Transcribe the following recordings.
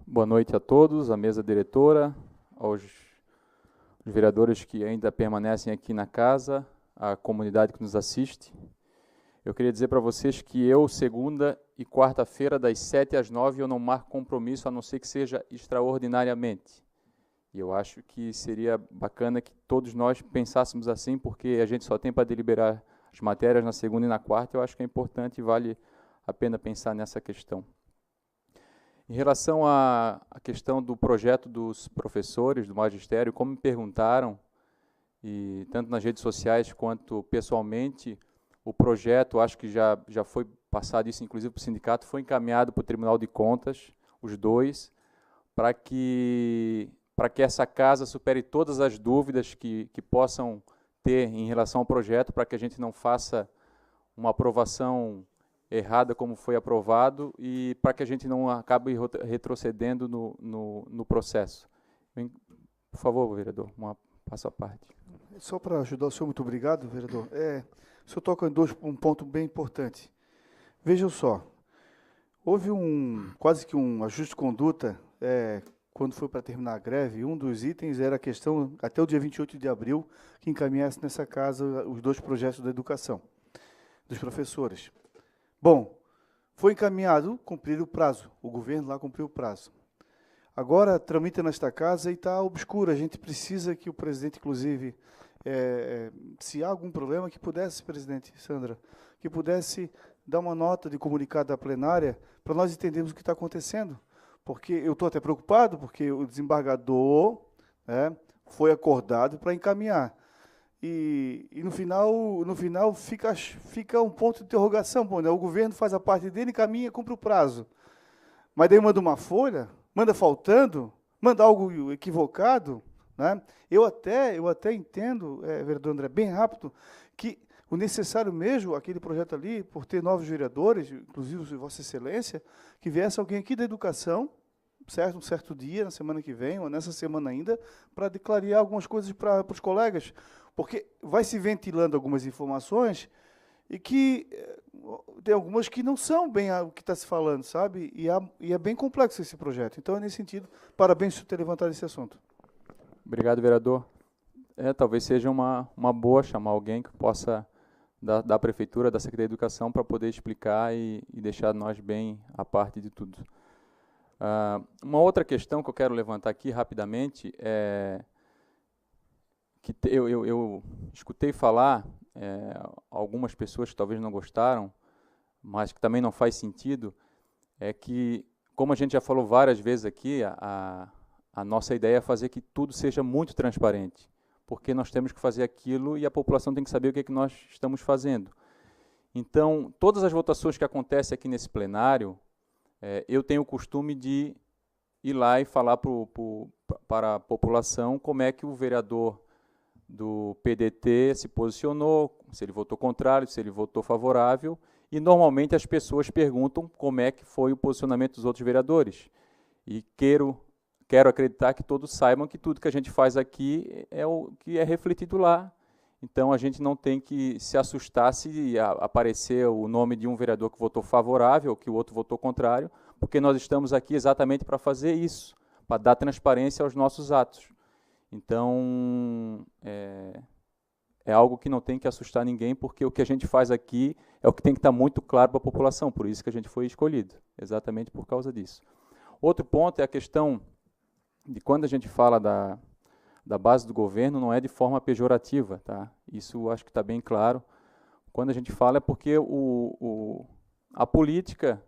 Boa noite a todos, à mesa diretora, aos vereadores que ainda permanecem aqui na casa, à comunidade que nos assiste. Eu queria dizer para vocês que eu, segunda e quarta-feira, das 7 às 9, eu não marco compromisso, a não ser que seja extraordinariamente. E eu acho que seria bacana que todos nós pensássemos assim, porque a gente só tem para deliberar as matérias na segunda e na quarta, eu acho que é importante e vale a pena pensar nessa questão. Em relação à questão do projeto dos professores, do magistério, como me perguntaram, e tanto nas redes sociais quanto pessoalmente, o projeto, acho que já foi passado isso, inclusive para o sindicato, foi encaminhado para o Tribunal de Contas, os dois, para que essa casa supere todas as dúvidas que possam ter em relação ao projeto, para que a gente não faça uma aprovação errada como foi aprovado e para que a gente não acabe retrocedendo no processo. Por favor, vereador, uma passo à parte. Só para ajudar o senhor, muito obrigado, vereador. O senhor toca em um ponto bem importante. Vejam só, houve quase que um ajuste de conduta quando foi para terminar a greve. Um dos itens era a questão, até o dia 28 de abril, que encaminhasse nessa casa os dois projetos da educação, dos professores. Bom, foi encaminhado, cumprir o prazo. O governo lá cumpriu o prazo. Agora tramita nesta casa e está obscuro. A gente precisa que o presidente, inclusive, se há algum problema, que pudesse, presidente Sandra, que pudesse dar uma nota de comunicado à plenária para nós entendermos o que está acontecendo. Porque eu estou até preocupado, porque o desembargador foi acordado para encaminhar. E no final fica um ponto de interrogação. Bom, né? O governo faz a parte dele, caminha, cumpre o prazo. Mas daí manda uma folha, manda faltando, manda algo equivocado. Né? Eu até entendo, vereador André, bem rápido, que o necessário mesmo, aquele projeto ali, por ter novos vereadores, inclusive Vossa Excelência, que viesse alguém aqui da educação, certo? Um certo dia, na semana que vem, ou nessa semana ainda, para declarar algumas coisas para os colegas. Porque vai se ventilando algumas informações e que tem algumas que não são bem o que está se falando, sabe? E é bem complexo esse projeto. Então, nesse sentido, parabéns por ter levantado esse assunto. Obrigado, vereador. Talvez seja uma boa chamar alguém que possa, da Prefeitura, da Secretaria de Educação, para poder explicar e deixar nós bem à parte de tudo. Uma outra questão que eu quero levantar aqui rapidamente é que eu escutei falar, algumas pessoas que talvez não gostaram, mas que também não faz sentido, é que, como a gente já falou várias vezes aqui, a nossa ideia é fazer que tudo seja muito transparente, porque nós temos que fazer aquilo e a população tem que saber o que é que nós estamos fazendo. Então, todas as votações que acontecem aqui nesse plenário, eu tenho o costume de ir lá e falar para a população como é que o vereador do PDT se posicionou, se ele votou contrário, se ele votou favorável, e normalmente as pessoas perguntam como é que foi o posicionamento dos outros vereadores. E quero acreditar que todos saibam que tudo que a gente faz aqui é o que é refletido lá. Então, a gente não tem que se assustar se aparecer o nome de um vereador que votou favorável ou que o outro votou contrário, porque nós estamos aqui exatamente para fazer isso, para dar transparência aos nossos atos. Então, é algo que não tem que assustar ninguém, porque o que a gente faz aqui é o que tem que estar muito claro para a população, por isso que a gente foi escolhido, exatamente por causa disso. Outro ponto é a questão de quando a gente fala da base do governo, não é de forma pejorativa, tá? Isso acho que está bem claro. Quando a gente fala é porque a política,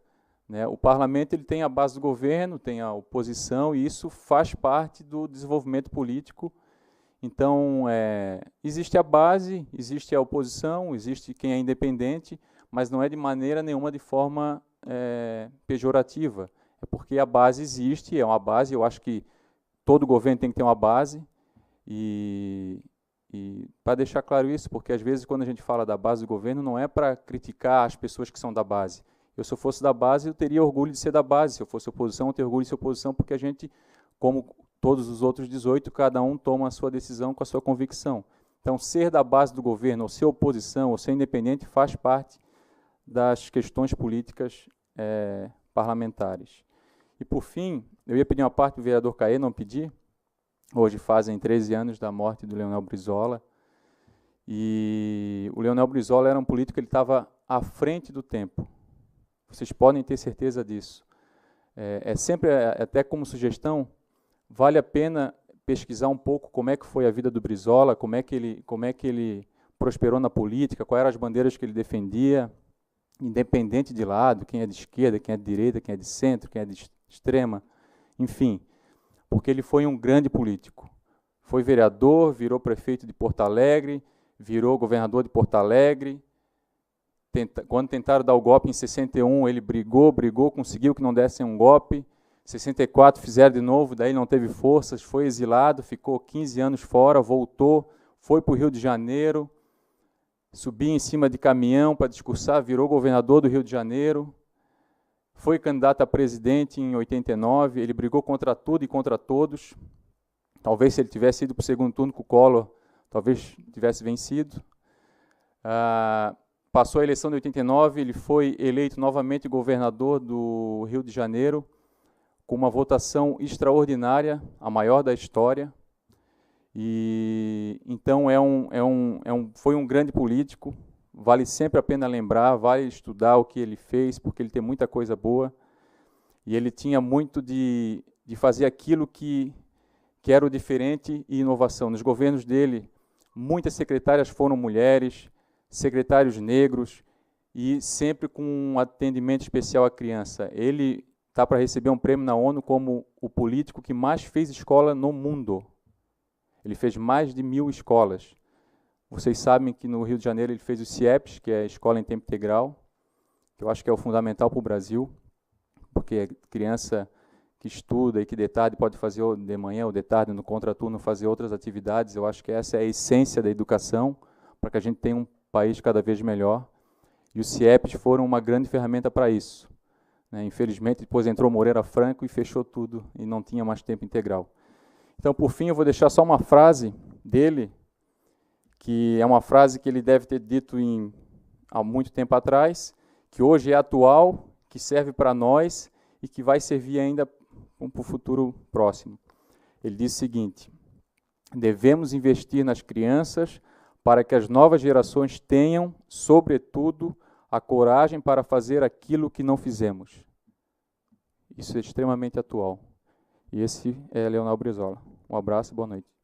né, o parlamento ele tem a base do governo, tem a oposição, e isso faz parte do desenvolvimento político. Então, existe a base, existe a oposição, existe quem é independente, mas não é de maneira nenhuma de forma pejorativa. É porque a base existe, é uma base, eu acho que todo governo tem que ter uma base, e para deixar claro isso, porque às vezes quando a gente fala da base do governo, não é para criticar as pessoas que são da base. Se eu fosse da base, eu teria orgulho de ser da base. Se eu fosse oposição, eu teria orgulho de ser oposição, porque a gente, como todos os outros 18, cada um toma a sua decisão com a sua convicção. Então, ser da base do governo, ou ser oposição, ou ser independente, faz parte das questões políticas parlamentares. E, por fim, eu ia pedir uma parte do vereador Caê, não pedi. Hoje fazem 13 anos da morte do Leonel Brizola. E o Leonel Brizola era um político que ele estava à frente do tempo. Vocês podem ter certeza disso. Sempre, até como sugestão, vale a pena pesquisar um pouco como é que foi a vida do Brizola, como é que ele prosperou na política, quais eram as bandeiras que ele defendia, independente de lado, quem é de esquerda, quem é de direita, quem é de centro, quem é de extrema, enfim, porque ele foi um grande político. Foi vereador, virou prefeito de Porto Alegre, virou governador de Porto Alegre. Quando tentaram dar o golpe em 61, ele brigou, conseguiu que não dessem um golpe. 64 fizeram de novo, daí não teve forças, foi exilado, ficou 15 anos fora, voltou, foi para o Rio de Janeiro, subia em cima de caminhão para discursar, virou governador do Rio de Janeiro, foi candidato a presidente em 89, ele brigou contra tudo e contra todos. Talvez se ele tivesse ido para o segundo turno com o Collor, talvez tivesse vencido. Passou a eleição de 89, ele foi eleito novamente governador do Rio de Janeiro, com uma votação extraordinária, a maior da história. E então foi um grande político, vale sempre a pena lembrar, vale estudar o que ele fez, porque ele tem muita coisa boa. E ele tinha muito de fazer aquilo que era o diferente e inovação. Nos governos dele, muitas secretárias foram mulheres, secretários negros, e sempre com um atendimento especial à criança. Ele está para receber um prêmio na ONU como o político que mais fez escola no mundo. Ele fez mais de 1000 escolas. Vocês sabem que no Rio de Janeiro ele fez o CIEPS, que é a Escola em Tempo Integral, que eu acho que é o fundamental para o Brasil, porque a criança que estuda e que de tarde pode fazer de manhã ou de tarde no contraturno fazer outras atividades. Eu acho que essa é a essência da educação, para que a gente tenha um país cada vez melhor. E os CIEPs foram uma grande ferramenta para isso. Infelizmente, depois entrou Moreira Franco e fechou tudo, e não tinha mais tempo integral. Então, por fim, eu vou deixar só uma frase dele, que é uma frase que ele deve ter dito há muito tempo atrás, que hoje é atual, que serve para nós e que vai servir ainda para o futuro próximo. Ele diz o seguinte: devemos investir nas crianças para que as novas gerações tenham, sobretudo, a coragem para fazer aquilo que não fizemos. Isso é extremamente atual. E esse é Leonel Brizola. Um abraço e boa noite.